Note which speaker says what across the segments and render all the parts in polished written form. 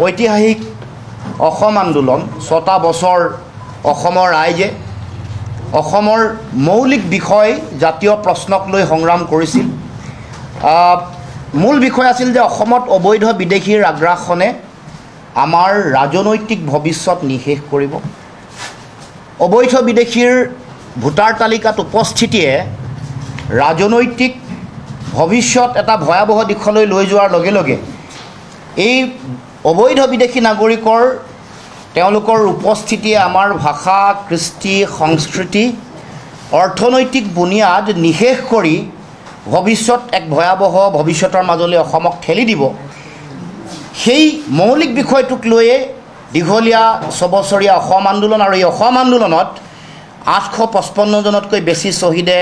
Speaker 1: ঐতিহাসিক অসম আন্দোলন 6টা বছৰ অসমৰ ৰাইজে অসমৰ মৌলিক বিষয় জাতীয় প্ৰশ্নক লৈ সংগ্ৰাম কৰিছিল। মূল বিষয় আছিল যে অসমত অবৈধ বিদেশীৰ আগ্ৰাসনে আমাৰ ৰাজনৈতিক ভৱিষ্যত নিশেষ কৰিব। অবৈধ বিদেশীৰ ভোটাৰ তালিকাত উপস্থিতিয়ে ৰাজনৈতিক ভৱিষ্যত এটা ভয়াৱহ দিশলৈ লৈ যোৱাৰ লগে লগে এই অবৈধ বিদেশী নাগৰিকৰ তেওঁলোকৰ উপস্থিতিয়ে আমাৰ ভাষা, কৃষ্টি, সংস্কৃতি, অৰ্থনৈতিক বুনিয়াদ নিশেষ কৰি ভৱিষ্যত এক ভয়াৱহ ভৱিষ্যতৰ মাজলৈ অসমক ঠেলি দিব। সেই মৌলিক বিষয়টোক লৈয়ে দীঘলীয়া 6 বছৰীয়া অসম আন্দোলন আৰু এই অসম আন্দোলনত 855 জনতকৈ বেছি শ্বহীদে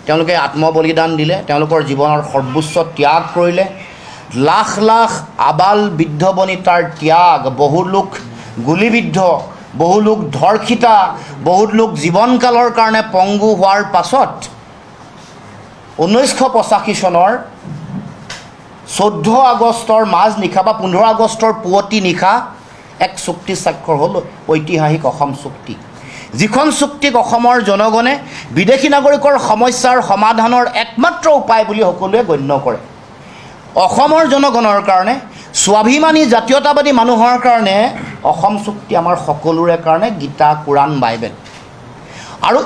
Speaker 1: তেওঁলোকে আত্মবলিদান দিলে, তেওঁলোকৰ জীৱনৰ সৰ্বোচ্চ ত্যাগ কৰিলে। লাখ লাখ আবাল বৃদ্ধ বনিতাৰ ত্যাগ, বহু লোক গুলিবিদ্ধ, বহু লোক ধৰ্ষিতা, বহুত লোক জীৱনকালৰ কাৰণে পংগু হোৱাৰ পাছত 1985 চনৰ 14 আগষ্টৰ মাজনিশা বা 15 আগষ্টৰ পুৱতি নিশা এক চুক্তি স্বাক্ষৰ হ'ল, ঐতিহাসিক অসম চুক্তি। যিখন চুক্তিক অসমৰ জনগণে বিদেশী নাগৰিকৰ সমস্যাৰ সমাধানৰ একমাত্ৰ উপায় বুলি সকলোৱে গণ্য কৰে। অসমৰ জনগণৰ কাৰণে, স্বাভিমানী জাতীয়তাবাদী মানুহৰ কাৰণে অসম চুক্তি আমাৰ সকলোৰে কাৰণে গীতা, কোৰাণ, বাইবেল। আৰু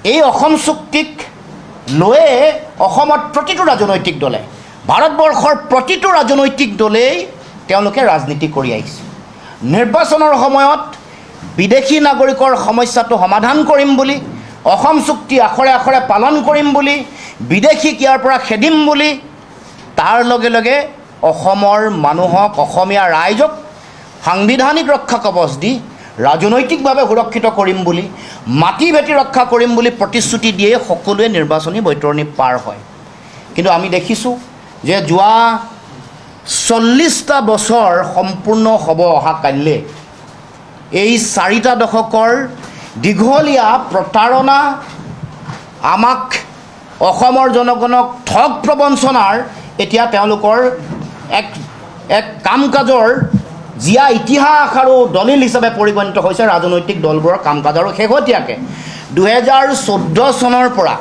Speaker 1: এই অসম চুক্তিক লৈয়ে অসমত প্ৰতিটো ৰাজনৈতিক দলে, ভাৰতবৰ্ষৰ প্ৰতিটো ৰাজনৈতিক দলেই তেওঁলোকে ৰাজনীতি কৰি আহিছে। নিৰ্বাচনৰ সময়ত বিদেশী নাগৰিকৰ সমস্যাটো সমাধান কৰিম বুলি, অসম চুক্তি আখৰে আখৰে পালন কৰিম বুলি, বিদেশীক ইয়াৰ পৰা খেদিম বুলি, তাৰ লগে লগে অসমৰ মানুহক, অসমীয়া ৰাইজক সাংবিধানিক ৰক্ষা কৱচ দি ৰাজনৈতিকভাৱে সুৰক্ষিত কৰিম বুলি, মাটি ভেটি ৰক্ষা কৰিম বুলি প্ৰতিশ্ৰুতি দিয়ে সকলোৱে নিৰ্বাচনী বৈতৰণি পাৰ হয়। কিন্তু আমি দেখিছোঁ যে যোৱা 40টা বছৰ সম্পূৰ্ণ হ'ব অহা কাইলৈ এই 4টা দশকৰ দীঘলীয়া প্ৰতাৰণা, আমাক অসমৰ জনগণক ঠগ প্ৰবঞ্চনাৰ এতিয়া তেওঁলোকৰ এক কাম কাজৰ জীয়া ইতিহাস আৰু দলিল হিচাপে পৰিগণিত হৈছে ৰাজনৈতিক দলবোৰৰ কাম কাজ। আৰু শেহতীয়াকৈ 2014 চনৰ পৰা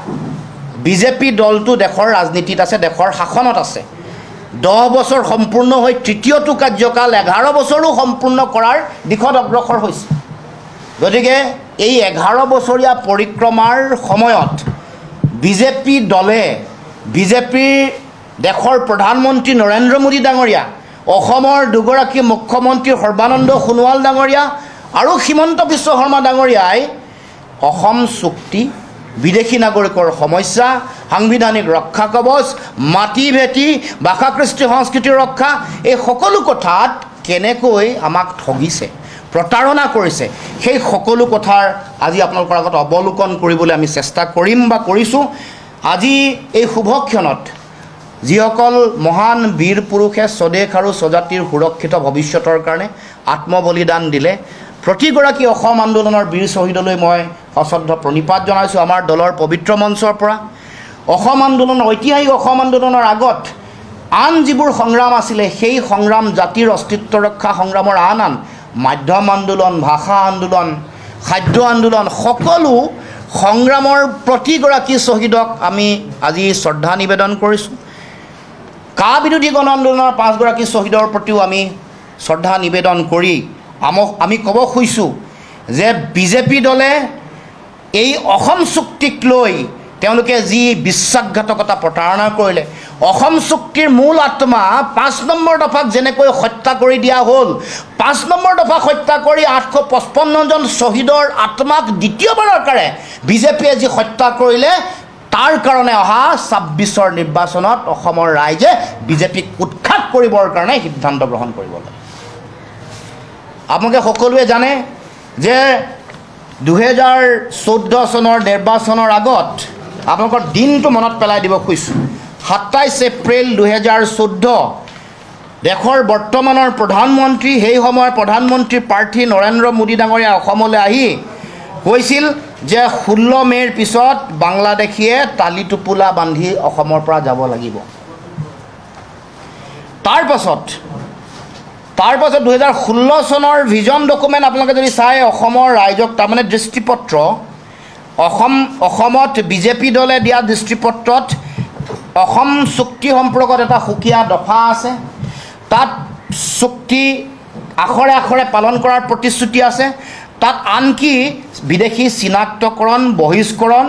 Speaker 1: বিজেপি দলটো দেশৰ ৰাজনীতিত আছে, দেশৰ শাসনত আছে। 10 বছৰ সম্পূৰ্ণ হৈ তৃতীয়টো কাৰ্যকাল 11 বছৰো সম্পূৰ্ণ কৰাৰ দিশত অগ্ৰসৰ হৈছে। গতিকে এই 11 বছৰীয়া পৰিক্ৰমাৰ সময়ত বিজেপি দলে, বিজেপিৰ দেশৰ প্ৰধানমন্ত্ৰী নৰেন্দ্ৰ মোদী ডাঙৰীয়া, অসমৰ দুগৰাকী মুখ্যমন্ত্ৰী সৰ্বানন্দ সোণোৱাল ডাঙৰীয়া আৰু হিমন্ত বিশ্ব শৰ্মা ডাঙৰীয়াই অসম চুক্তি, বিদেশী নাগৰিকৰ সমস্যা, সাংবিধানিক ৰক্ষা কৱচ, মাটি ভেটি, ভাষা, কৃষ্টি, সংস্কৃতিৰ ৰক্ষা, এই সকলো কথাত কেনেকৈ আমাক ঠগিছে, প্ৰতাৰণা কৰিছে, সেই সকলো কথাৰ আজি আপোনালোকৰ আগত অৱলোকন কৰিবলৈ আমি চেষ্টা কৰিম বা কৰিছোঁ। আজি এই শুভক্ষণত যিসকল মহান বীৰ পুৰুষে স্বদেশ আৰু স্বজাতিৰ সুৰক্ষিত ভৱিষ্যতৰ কাৰণে আত্মবলিদান দিলে, প্ৰতিগৰাকী অসম আন্দোলনৰ বীৰ শ্বহীদলৈ মই সশ্ৰদ্ধ প্ৰণিপাত জনাইছোঁ আমাৰ দলৰ পবিত্ৰ মঞ্চৰ পৰা। অসম আন্দোলন, ঐতিহাসিক অসম আন্দোলনৰ আগত আন যিবোৰ সংগ্ৰাম আছিলে, সেই সংগ্ৰাম, জাতিৰ অস্তিত্ব ৰক্ষা সংগ্ৰামৰ আন মাধ্যম আন্দোলন, ভাষা আন্দোলন, খাদ্য আন্দোলন, সকলো সংগ্ৰামৰ প্ৰতিগৰাকী শ্বহীদক আমি আজি শ্ৰদ্ধা নিবেদন কৰিছোঁ। কা বিৰোধী গণ আন্দোলনৰ 5 গৰাকী শ্বহীদৰ প্ৰতিও আমি শ্ৰদ্ধা নিবেদন কৰি আমি ক'ব খুজিছোঁ যে বিজেপি দলে এই অসম চুক্তিক লৈ তেওঁলোকে যি বিশ্বাসঘাতকতা প্ৰতাৰণা কৰিলে, অসম চুক্তিৰ মূল আত্মা 5 নম্বৰ দফাক যেনেকৈ হত্যা কৰি দিয়া হ'ল, 5 নম্বৰ দফাক হত্যা কৰি 855 জন শ্বহীদৰ আত্মাক দ্বিতীয়বাৰৰ কাৰণে বিজেপিয়ে যি হত্যা কৰিলে, তাৰ কাৰণে অহা 26ৰ নিৰ্বাচনত অসমৰ ৰাইজে বিজেপিক উৎখাত কৰিবৰ কাৰণে সিদ্ধান্ত গ্ৰহণ কৰিব লাগে। আপোনালোকে সকলোৱে জানে যে 2014 চনৰ নিৰ্বাচনৰ আগত আপোনালোকৰ দিনটো মনত পেলাই দিব খুজিছোঁ। 27 এপ্ৰিল 2014 দেশৰ বৰ্তমানৰ প্ৰধানমন্ত্ৰী, সেই সময়ৰ প্ৰধানমন্ত্ৰী প্ৰাৰ্থী নৰেন্দ্ৰ মোদী ডাঙৰীয়া অসমলৈ আহি কৈছিল যে 16 মে'ৰ পিছত বাংলাদেশীয়ে তালি টোপোলা বান্ধি অসমৰ পৰা যাব লাগিব। তাৰ পাছত তাৰ পাছত 2016 চনৰ ভিজন ডকুমেণ্ট আপোনালোকে যদি চাই অসমৰ ৰাইজক তাৰমানে দৃষ্টিপত্ৰ অসমত বিজেপি দলে দিয়া দৃষ্টিপত্ৰত অসম চুক্তি সম্পৰ্কত এটা সুকীয়া দফা আছে তাত চুক্তি আখৰে আখৰে পালন কৰাৰ প্ৰতিশ্ৰুতি আছে তাত আনকি বিদেশী চিনাক্তকৰণ বহিষ্কৰণ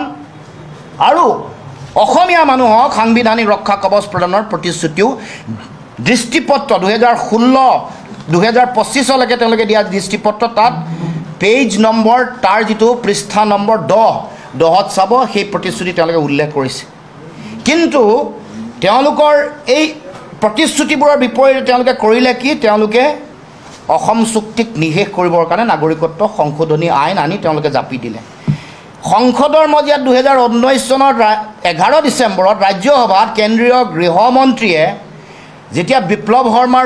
Speaker 1: আৰু অসমীয়া মানুহক সাংবিধানিক ৰক্ষা কবচ প্ৰদানৰ প্ৰতিশ্ৰুতিও দৃষ্টিপত্ৰ 2016-2025লৈকে তেওঁলোকে দিয়া দৃষ্টিপত্ৰ তাত পেজ নম্বৰ তাৰ যিটো পৃষ্ঠা নম্বৰ 10ত চাব সেই প্ৰতিশ্ৰুতি তেওঁলোকে উল্লেখ কৰিছে কিন্তু তেওঁলোকৰ এই প্ৰতিশ্ৰুতিবোৰৰ বিপৰীতে তেওঁলোকে কৰিলে কি তেওঁলোকে অসম চুক্তিক নিষেধ কৰিবৰ কাৰণে নাগৰিকত্ব সংশোধনী আইন আনি তেওঁলোকে জাপি দিলে সংসদৰ মজিয়াত 2019 চনৰ 11 ডিচেম্বৰত ৰাজ্যসভাত কেন্দ্ৰীয় গৃহমন্ত্ৰীয়ে যেতিয়া বিপ্লৱ শৰ্মাৰ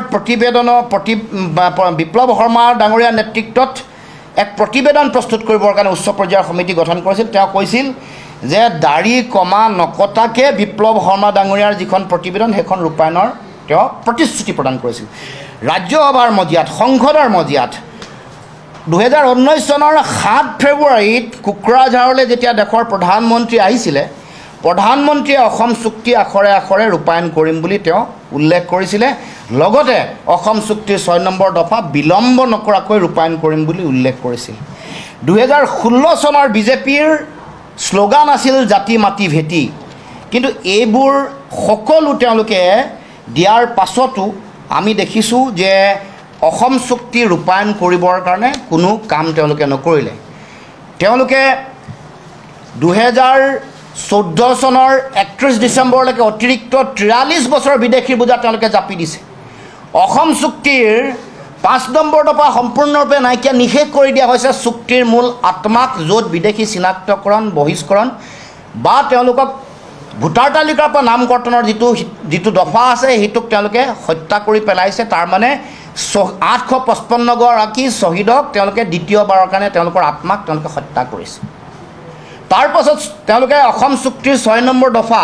Speaker 1: বিপ্লৱ শৰ্মা ডাঙৰীয়াৰ নেতৃত্বত এক প্ৰতিবেদন প্ৰস্তুত কৰিবৰ কাৰণে উচ্চ পৰ্যায়ৰ সমিতি গঠন কৰিছিল তেওঁ কৈছিল যে দাড়ি কমা নকটাকে বিপ্লৱ শৰ্মা ডাঙৰীয়াৰ যিখন প্ৰতিবেদন সেইখন ৰূপায়ণৰ তেওঁ প্ৰতিশ্ৰুতি প্ৰদান কৰিছিল ৰাজ্যসভাৰ মজিয়াত সংসদৰ মজিয়াত 2019 চনৰ 7 ফেব্ৰুৱাৰীত কোকৰাঝাৰলৈ যেতিয়া দেশৰ প্ৰধানমন্ত্ৰী আহিছিলে প্ৰধানমন্ত্ৰীয়ে অসম চুক্তি আখৰে আখৰে ৰূপায়ণ কৰিম বুলি তেওঁ উল্লেখ কৰিছিলে লগতে অসম চুক্তিৰ 6 নম্বৰ দফা বিলম্ব নকৰাকৈ ৰূপায়ণ কৰিম বুলি উল্লেখ কৰিছিল 2016 চনৰ বিজেপিৰ শ্লোগান আছিল জাতি মাটি ভেটি কিন্তু এইবোৰ সকলো তেওঁলোকে দিয়াৰ পাছতো আমি দেখিছোঁ যে অসম চুক্তি ৰূপায়ণ কৰিবৰ কাৰণে কোনো কাম তেওঁলোকে নকৰিলে তেওঁলোকে 2014 চনৰ 31 ডিচেম্বৰলৈকে অতিৰিক্ত 43 বছৰ বিদেশীৰ বোজা তেওঁলোকে জাপি দিছে অসম চুক্তিৰ 5 নম্বৰ দফা সম্পূৰ্ণৰূপে নাইকিয়া নিষেধ কৰি দিয়া হৈছে চুক্তিৰ মূল আত্মাক য'ত বিদেশী চিনাক্তকৰণ বহিষ্কৰণ বা তেওঁলোকক ভোটাৰ তালিকাৰ পৰা নাম কৰ্তনৰ যিটো দফা আছে সেইটোক তেওঁলোকে হত্যা কৰি পেলাইছে তাৰ মানে 855 গৰাকী শ্বহীদক তেওঁলোকে দ্বিতীয়বাৰৰ কাৰণে তেওঁলোকৰ আত্মাক তেওঁলোকে হত্যা কৰিছে তাৰ পাছত তেওঁলোকে অসম চুক্তিৰ 6 নম্বৰ দফা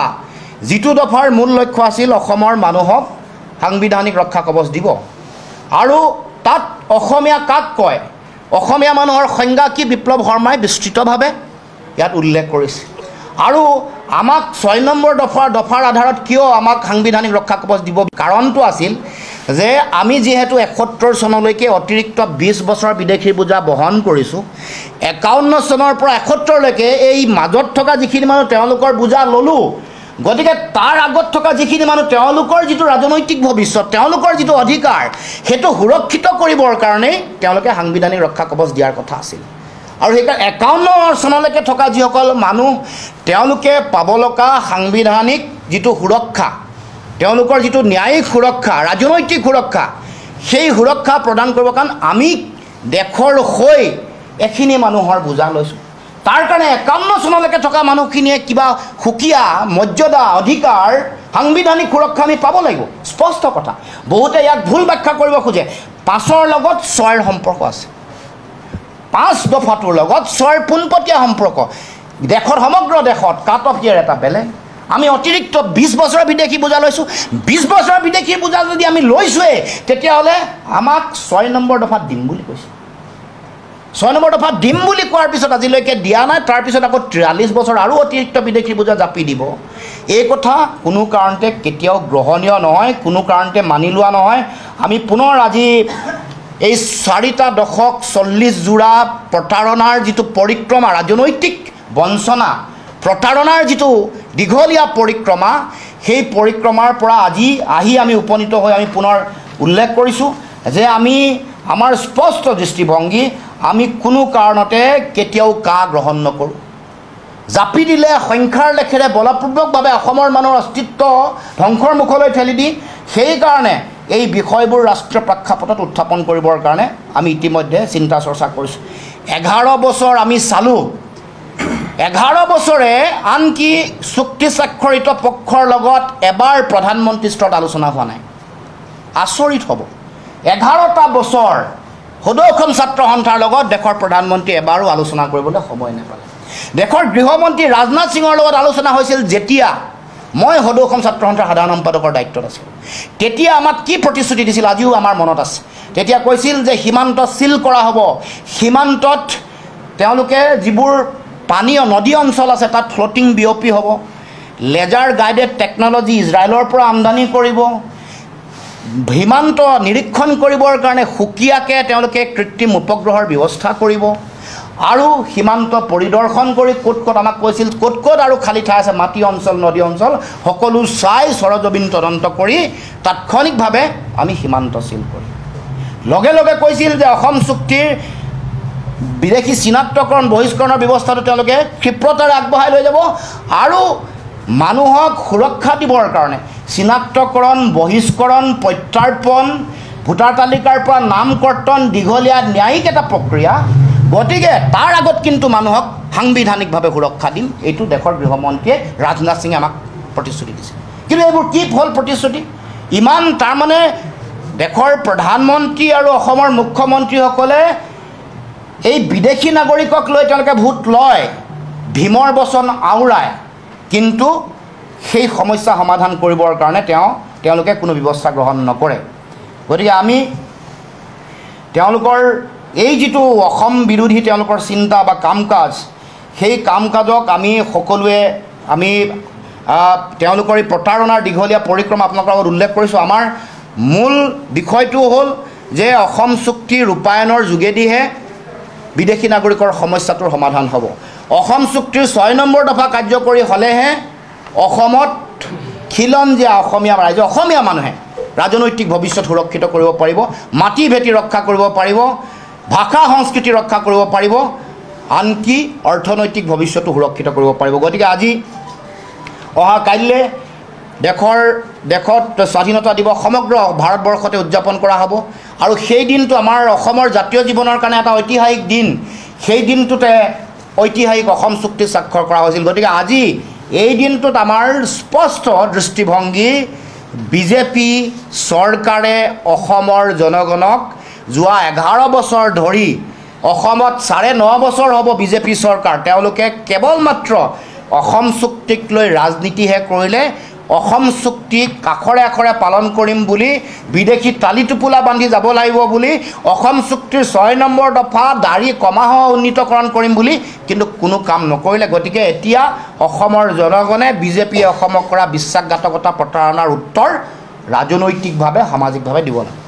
Speaker 1: যিটো দফাৰ মূল লক্ষ্য আছিল অসমৰ মানুহক সাংবিধানিক ৰক্ষা কবচ দিব আৰু তাত অসমীয়া কাক কয় অসমীয়া মানুহৰ সংজ্ঞা কি বিপ্লৱ শৰ্মাই বিস্তৃতভাৱে ইয়াত উল্লেখ কৰিছে আৰু আমাক 6 নম্বৰ দফাৰ আধাৰত কিয় আমাক সাংবিধানিক ৰক্ষা কবচ দিব কাৰণটো আছিল যে আমি যেহেতু 71 চনলৈকে অতিৰিক্ত 20 বছৰ বিদেশীৰ বোজা বহন কৰিছোঁ 51 চনৰ পৰা 71 লৈকে এই মাজত থকা যিখিনি মানুহ তেওঁলোকৰ বোজা ল'লোঁ গতিকে তাৰ আগত থকা যিখিনি মানুহ তেওঁলোকৰ যিটো ৰাজনৈতিক ভৱিষ্যত তেওঁলোকৰ যিটো অধিকাৰ সেইটো সুৰক্ষিত কৰিবৰ কাৰণে তেওঁলোকে সাংবিধানিক ৰক্ষা কবচ দিয়াৰ কথা আছিল আৰু সেইকাৰণে 51 চনলৈকে থকা যিসকল মানুহ তেওঁলোকে পাব লগা সাংবিধানিক যিটো সুৰক্ষা তেওঁলোকৰ যিটো ন্যায়িক সুৰক্ষা ৰাজনৈতিক সুৰক্ষা সেই সুৰক্ষা প্ৰদান কৰিবৰ কাৰণে আমি দেশৰ হৈ এখিনি মানুহৰ বোজা লৈছোঁ তাৰ কাৰণে 51 চনলৈকে থকা মানুহখিনিয়ে কিবা সুকীয়া মৰ্যাদা অধিকাৰ সাংবিধানিক সুৰক্ষা আমি পাব লাগিব স্পষ্ট কথা বহুতে ইয়াক ভুল ব্যাখ্যা কৰিব খোজে 5ৰ লগত 6ৰ সম্পৰ্ক আছে 5 দফাটোৰ লগত 6ৰ পোনপটীয়া সম্পৰ্ক দেশৰ সমগ্ৰ দেশত কাট অফ ইয়াৰ এটা বেলেগ আমি অতিৰিক্ত 20 বছৰ বিদেশী বোজা লৈছোঁ 20 বছৰ বিদেশী বোজা যদি আমি লৈছোঁৱেই তেতিয়াহ'লে আমাক 6 নম্বৰ দফাত দিম বুলি কৈছে 6 নম্বৰ দফাত দিম বুলি কোৱাৰ পিছত আজিলৈকে দিয়া নাই তাৰপিছত আকৌ 43 বছৰ আৰু অতিৰিক্ত বিদেশী বোজা জাপি দিব এই কথা কোনো কাৰণতে কেতিয়াও গ্ৰহণীয় নহয় কোনো কাৰণতে মানি লোৱা নহয় আমি পুনৰ আজি এই 4টা দশক 40 জোৰা প্ৰতাৰণাৰ যিটো পৰিক্ৰমা ৰাজনৈতিক বঞ্চনা প্ৰতাৰণাৰ যিটো দীঘলীয়া পৰিক্ৰমা সেই পৰিক্ৰমাৰ পৰা আজি আহি আমি উপনীত হৈ আমি পুনৰ উল্লেখ কৰিছোঁ যে আমি আমাৰ স্পষ্ট দৃষ্টিভংগী আমি কোনো কাৰণতে কেতিয়াও গ্ৰহণ নকৰোঁ জাপি দিলে সংখ্যাৰ লেখেৰে বলপূৰ্বকভাৱে অসমৰ মানুহৰ অস্তিত্ব ধ্বংসৰ মুখলৈ ঠেলি দি সেইকাৰণে এই বিষয়বোৰ ৰাষ্ট্ৰীয় প্ৰেক্ষাপটত উত্থাপন কৰিবৰ কাৰণে আমি ইতিমধ্যে চিন্তা চৰ্চা কৰিছোঁ 11 বছৰ আমি চালোঁ 11 বছৰে আনকি চুক্তি স্বাক্ষৰিত পক্ষৰ লগত এবাৰ প্ৰধানমন্ত্ৰী স্তৰত আলোচনা হোৱা নাই আচৰিত হ'ব 11টা বছৰ সদৌখন ছাত্ৰ সন্থাৰ লগত দেশৰ প্ৰধানমন্ত্ৰী এবাৰো আলোচনা কৰিবলৈ সময় নাপালে দেশৰ গৃহমন্ত্ৰী ৰাজনাথ সিঙৰ লগত আলোচনা হৈছিল মই সদৌ অসম ছাত্ৰ সন্থাৰ সাধাৰণ সম্পাদকৰ দায়িত্বত আছিলোঁ। তেতিয়া আমাক কি প্ৰতিশ্ৰুতি দিছিল আজিও আমাৰ মনত আছে। তেতিয়া কৈছিল যে সীমান্ত চিল কৰা হ'ব, সীমান্তত তেওঁলোকে যিবোৰ পানীয় নদী অঞ্চল আছে তাত ফ্লটিং বিয়পি হ'ব, লেজাৰ গাইডেড টেকন'লজি ইজৰাইলৰ পৰা আমদানি কৰিব, সীমান্ত নিৰীক্ষণ কৰিবৰ কাৰণে সুকীয়াকৈ তেওঁলোকে কৃত্ৰিম উপগ্ৰহৰ ব্যৱস্থা কৰিব, আৰু সীমান্ত পৰিদৰ্শন কৰি ক'ত ক'ত আমাক কৈছিল ক'ত ক'ত আৰু খালী ঠাই আছে মাটি অঞ্চল নদী অঞ্চল সকলো চাই সৰজমিন তদন্ত কৰি তাৎক্ষণিকভাৱে আমি সীমান্ত চিল কৰিম। লগে লগে কৈছিল যে অসম চুক্তিৰ বিদেশী চিনাক্তকৰণ বহিষ্কৰণৰ ব্যৱস্থাটো তেওঁলোকে ক্ষিপ্ৰতাৰে আগবঢ়াই লৈ যাব, আৰু মানুহক সুৰক্ষা দিবৰ কাৰণে চিনাক্তকৰণ বহিষ্কৰণ প্ৰত্যাৰ্পণ ভোটাৰ তালিকাৰ পৰা নাম কৰ্তন দীঘলীয়া ন্যায়িক এটা প্ৰক্ৰিয়া। গতিকে তাৰ আগত কিন্তু মানুহক সাংবিধানিকভাৱে সুৰক্ষা দিম, এইটো দেশৰ গৃহমন্ত্ৰীয়ে ৰাজনাথ সিঙে আমাক প্ৰতিশ্ৰুতি দিছে। কিন্তু এইবোৰ কি ফল প্ৰতিশ্ৰুতি? ইমান তাৰমানে দেশৰ প্ৰধানমন্ত্ৰী আৰু অসমৰ মুখ্যমন্ত্ৰীসকলে এই বিদেশী নাগৰিকক লৈ তেওঁলোকে ভোট লয়, ভীমৰ বচন আওৰায়, কিন্তু সেই সমস্যা সমাধান কৰিবৰ কাৰণে তেওঁলোকে কোনো ব্যৱস্থা গ্ৰহণ নকৰে। গতিকে আমি তেওঁলোকৰ এই যিটো অসম বিৰোধী তেওঁলোকৰ চিন্তা বা কাম কাজ, সেই কাম কাজক আমি সকলোৱে তেওঁলোকৰ এই প্ৰতাৰণাৰ দীঘলীয়া পৰিক্ৰমা আপোনালোকৰ আগত উল্লেখ কৰিছোঁ। আমাৰ মূল বিষয়টো হ'ল যে অসম চুক্তি ৰূপায়ণৰ যোগেদিহে বিদেশী নাগৰিকৰ সমস্যাটোৰ সমাধান হ'ব। অসম চুক্তিৰ 6 নম্বৰ দফা কাৰ্যকৰী হ'লেহে অসমত খিলঞ্জীয়া অসমীয়া ৰাইজে অসমীয়া মানুহে ৰাজনৈতিক ভৱিষ্যত সুৰক্ষিত কৰিব পাৰিব, মাটি ভেটি ৰক্ষা কৰিব পাৰিব, ভাষা সংস্কৃতি ৰক্ষা কৰিব পাৰিব, আনকি অৰ্থনৈতিক ভৱিষ্যতো সুৰক্ষিত কৰিব পাৰিব। গতিকে আজি অহা কাইলৈ দেশত স্বাধীনতা দিৱস সমগ্ৰ ভাৰতবৰ্ষতে উদযাপন কৰা হ'ব, আৰু সেই দিনটো আমাৰ অসমৰ জাতীয় জীৱনৰ কাৰণে এটা ঐতিহাসিক দিন। সেই দিনটোতে ঐতিহাসিক অসম চুক্তি স্বাক্ষৰ কৰা হৈছিল। গতিকে আজি এই দিনটোত আমাৰ স্পষ্ট দৃষ্টিভংগী, বিজেপি চৰকাৰে অসমৰ জনগণক যোৱা 11 বছৰ ধৰি অসমত 9.5 বছৰ হ'ব বিজেপি চৰকাৰ, তেওঁলোকে কেৱল মাত্ৰ অসম চুক্তিক লৈ ৰাজনীতিহে কৰিলে। অসম চুক্তিক আখৰে আখৰে পালন কৰিম বুলি, বিদেশী টালি টোপোলা বান্ধি যাব লাগিব বুলি, অসম চুক্তিৰ 6 নম্বৰ দফা দাড়ি কমাসহ উন্নীতকৰণ কৰিম বুলি কিন্তু কোনো কাম নকৰিলে। গতিকে এতিয়া অসমৰ জনগণে বিজেপিয়ে অসমক কৰা বিশ্বাসঘাতকতা প্ৰতাৰণাৰ উত্তৰ ৰাজনৈতিকভাৱে সামাজিকভাৱে দিব লাগে।